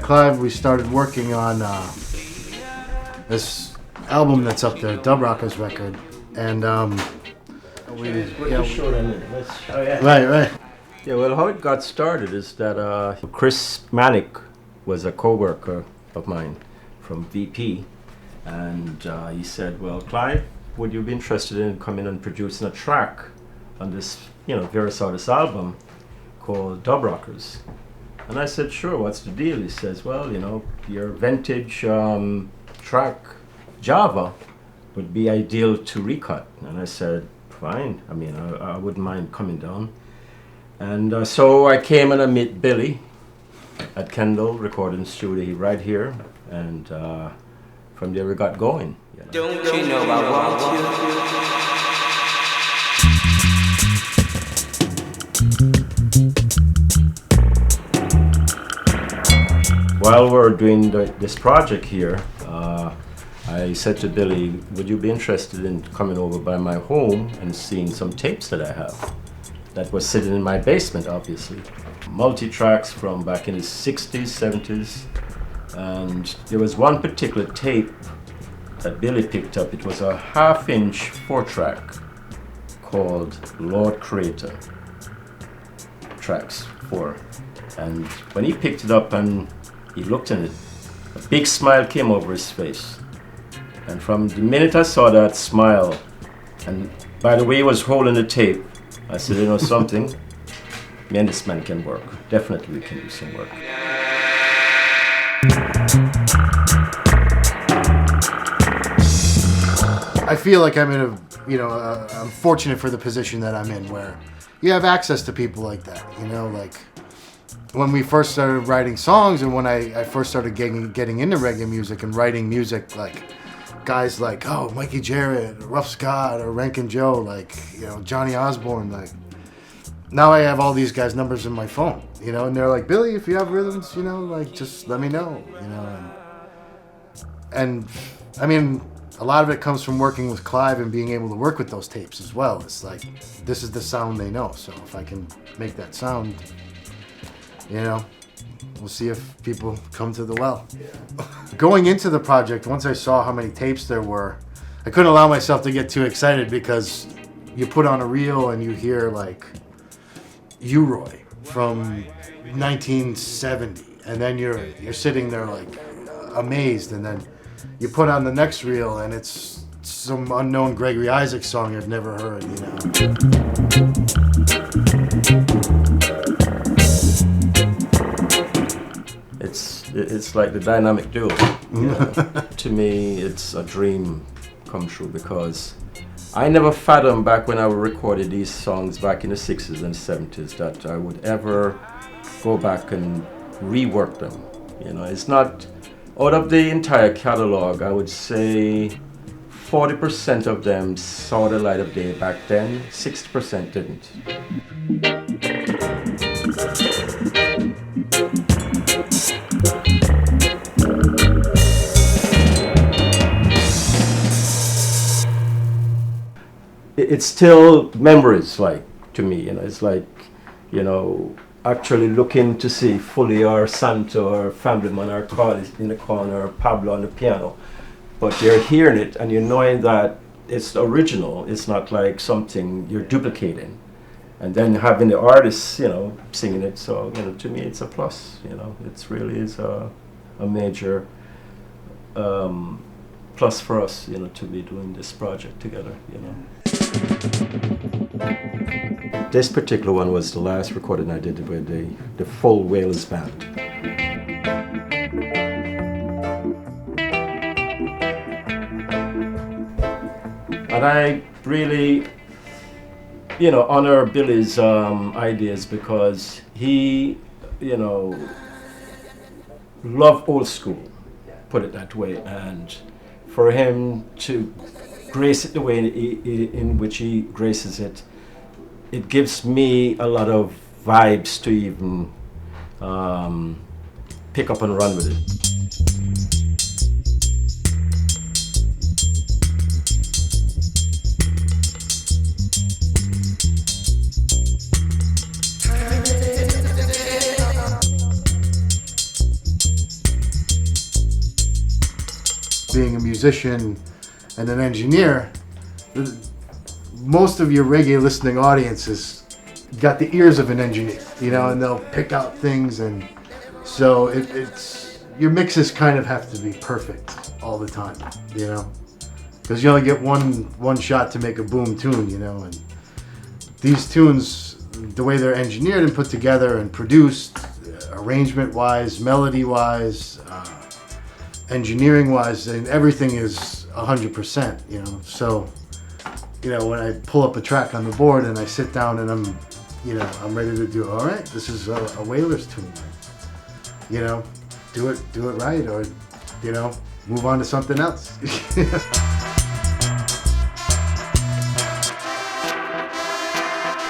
Clive, we started working on this album that's up there, Dub Rockers record, and Right. Yeah, well, how it got started is that Chris Manick was a co-worker of mine from VP, and he said, well, Clive, would you be interested in coming and producing a track on this, Verus Artist album called Dub Rockers? And I said, sure, what's the deal? He says, well, your vintage track, Java, would be ideal to recut. And I said, fine, I wouldn't mind coming down. And so I came and I met Billy at Kendall Recording Studio right here, and from there we got going. Don't you know I want you? While we're doing this project here, I said to Billy, would you be interested in coming over by my home and seeing some tapes that I have? That was sitting in my basement, obviously. Multi-tracks from back in the 60s, 70s. And there was one particular tape that Billy picked up. It was a half-inch 4-track called Lord Creator. Tracks 4. And when he picked it up and he looked at it, a big smile came over his face. And from the minute I saw that smile, and by the way he was holding the tape, I said, you know something? Me and this man can work. Definitely we can do some work. I feel like I'm in I'm fortunate for the position that I'm in, where you have access to people like that. Like when we first started writing songs, and when I first started getting into reggae music and writing music, like guys like Mikey Jarrett, or Ruff Scott, or Rankin Joe, like Johnny Osborne, like now I have all these guys' numbers in my phone, and they're like, Billy, if you have rhythms, like just let me know, and I mean, a lot of it comes from working with Clive and being able to work with those tapes as well. It's like, this is the sound they know, so if I can make that sound, we'll see if people come to the well. Yeah. Going into the project, once I saw how many tapes there were, I couldn't allow myself to get too excited, because you put on a reel and you hear like U-Roy from 1970, and then you're sitting there like amazed, and then you put on the next reel and it's some unknown Gregory Isaacs song I've never heard, It's like the dynamic duo. To me, it's a dream come true, because I never fathomed back when I recorded these songs back in the 60s and 70s that I would ever go back and rework them. It's not, out of the entire catalog, I would say 40% of them saw the light of day back then, 60% didn't. It's still memories, like, to me, it's like, actually looking to see Fully or Santo or Family Man or Carl in the corner or Pablo on the piano. But you're hearing it and you're knowing that it's original, it's not like something you're duplicating. And then having the artists, singing it, so, to me it's a plus, it really is a major plus for us, to be doing this project together, This particular one was the last recording I did with the full Wales band. And I really, honor Billy's ideas, because he, loved old school, put it that way, and for him to grace it the way in which he graces it, it gives me a lot of vibes to even pick up and run with it. being a musician and an engineer, most of your reggae listening audience has got the ears of an engineer, you know, and they'll pick out things, and so it's your mixes kind of have to be perfect all the time, you know, because you only get one shot to make a boom tune, you know, and these tunes, the way they're engineered and put together and produced, arrangement-wise, melody-wise, engineering-wise, and everything is 100%, you know. So, you know, when I pull up a track on the board and I sit down and I'm ready to do, all right, this is a Whalers tune, you know, do it right, or, you know, move on to something else.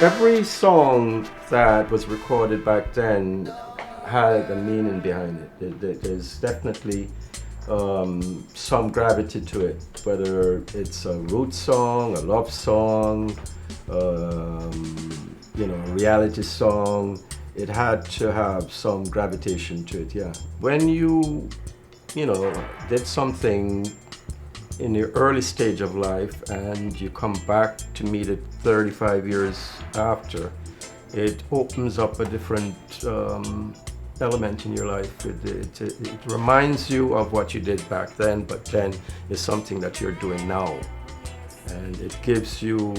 Every song that was recorded back then had a meaning behind it. There's definitely some gravity to it, whether it's a root song, a love song, you know, a reality song. It had to have some gravitation to it, yeah. When you know, did something in your early stage of life and you come back to meet it 35 years after, it opens up a different element in your life. It reminds you of what you did back then, but then it's something that you're doing now. And it gives you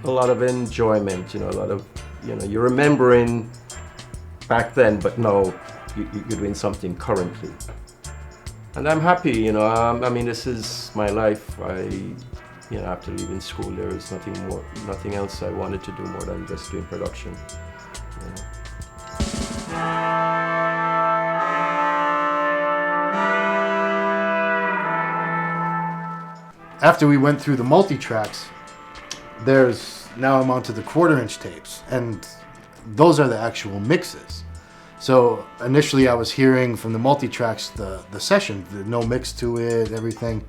a lot of enjoyment, you know, a lot of, you know, you're remembering back then, but now you're doing something currently. And I'm happy, you know, I mean, this is my life. You know, after leaving school, there is nothing else I wanted to do more than just doing production. You know. After we went through the multi-tracks, now I'm onto the 1/4-inch tapes, and those are the actual mixes. So initially I was hearing from the multi-tracks the session, the no mix to it, everything,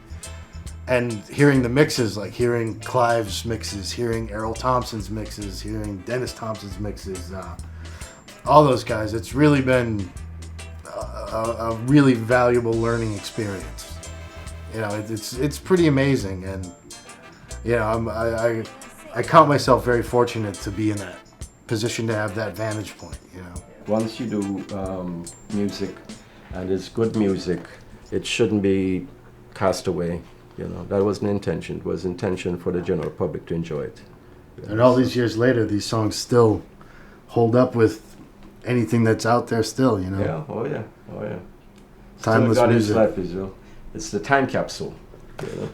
and hearing the mixes, like hearing Clive's mixes, hearing Errol Thompson's mixes, hearing Dennis Thompson's mixes, all those guys. It's really been a really valuable learning experience. You know, it's pretty amazing, and you know, I count myself very fortunate to be in that position, to have that vantage point. You know. Once you do music, and it's good music, it shouldn't be cast away. You know, that wasn't intention. It was intention for the general public to enjoy it. Yes. And all these years later, these songs still hold up with anything that's out there still, you know? Yeah, oh yeah. Timeless still got music. Its life, it's the time capsule. You know?